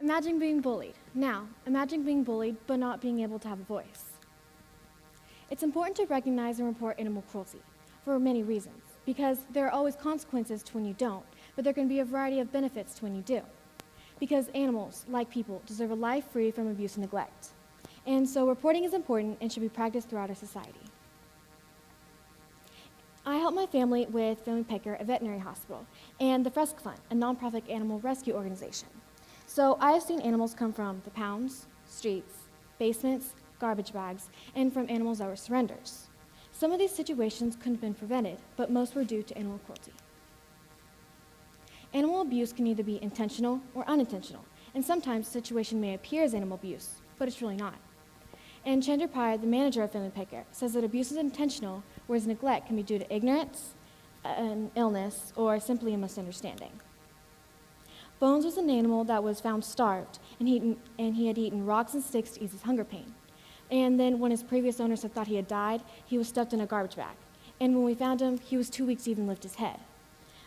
Imagine being bullied. Now, imagine being bullied but not being able to have a voice. It's important to recognize and report animal cruelty for many reasons, because there are always consequences to when you don't, but there can be a variety of benefits to when you do. Because animals, like people, deserve a life free from abuse and neglect. And so reporting is important and should be practiced throughout our society. I help my family with Family Picker, a veterinary hospital, and the Fresk Fund, a nonprofit animal rescue organization. So I have seen animals come from the pounds, streets, basements, garbage bags, and from animals that were surrenders. Some of these situations couldn't have been prevented, but most were due to animal cruelty. Animal abuse can either be intentional or unintentional, and sometimes the situation may appear as animal abuse, but it's really not. And Chandra Pai, the manager of Family Picker, says that abuse is intentional, whereas neglect can be due to ignorance, an illness, or simply a misunderstanding. Bones was an animal that was found starved, and he had eaten rocks and sticks to ease his hunger pain. And then when his previous owners had thought he had died, he was stuffed in a garbage bag. And when we found him, he was too weak to even lift his head.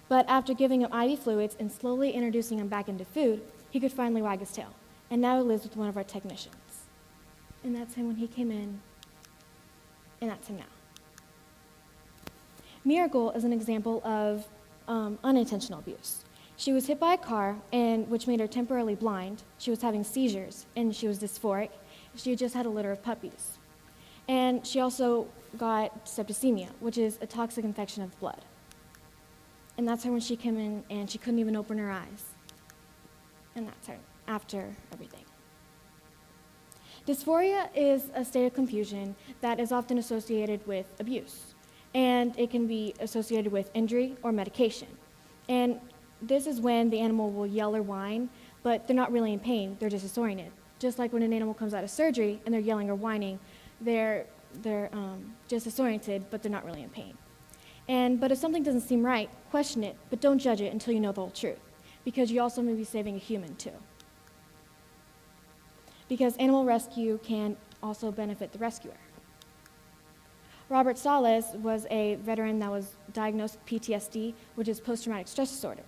But after giving him IV fluids and slowly introducing him back into food, he could finally wag his tail. And now he lives with one of our technicians. And that's him when he came in, and that's him now. Miracle is an example of unintentional abuse. She was hit by a car, which made her temporarily blind. She was having seizures, and she was dysphoric. She had just had a litter of puppies. And she also got septicemia, which is a toxic infection of the blood. And that's her when she came in, and she couldn't even open her eyes. And that's her after everything. Dysphoria is a state of confusion that is often associated with abuse, and it can be associated with injury or medication. And this is when the animal will yell or whine, but they're not really in pain, they're just disoriented. Just like when an animal comes out of surgery and they're yelling or whining, they're just disoriented, but they're not really in pain. But if something doesn't seem right, question it, but don't judge it until you know the whole truth, because you also may be saving a human too. Because animal rescue can also benefit the rescuer. Robert Salas was a veteran that was diagnosed with PTSD, which is post-traumatic stress disorder.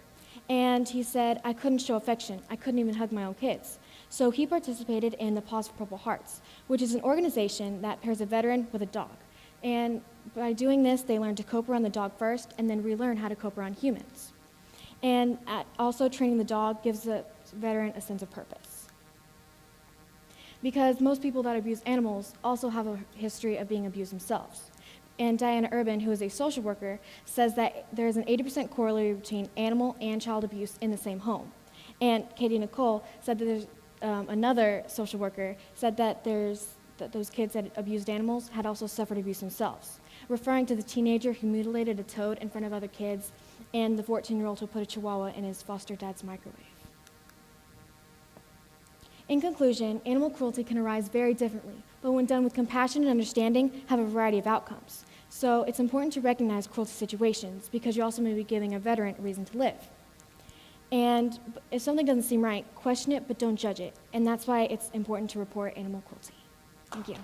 And he said, I couldn't show affection. I couldn't even hug my own kids. So he participated in the Pause for Purple Hearts, which is an organization that pairs a veteran with a dog. And by doing this, they learn to cope around the dog first and then relearn how to cope around humans. And also training the dog gives the veteran a sense of purpose. Because most people that abuse animals also have a history of being abused themselves. And Diana Urban, who is a social worker, says that there is an 80% correlation between animal and child abuse in the same home. And Katie Nicole said that there's another social worker said that those kids that abused animals had also suffered abuse themselves, referring to the teenager who mutilated a toad in front of other kids and the 14-year-old who put a chihuahua in his foster dad's microwave. In conclusion, animal cruelty can arise very differently, but when done with compassion and understanding, have a variety of outcomes. So it's important to recognize cruelty situations because you also may be giving a veteran a reason to live. And if something doesn't seem right, question it, but don't judge it. And that's why it's important to report animal cruelty. Thank you.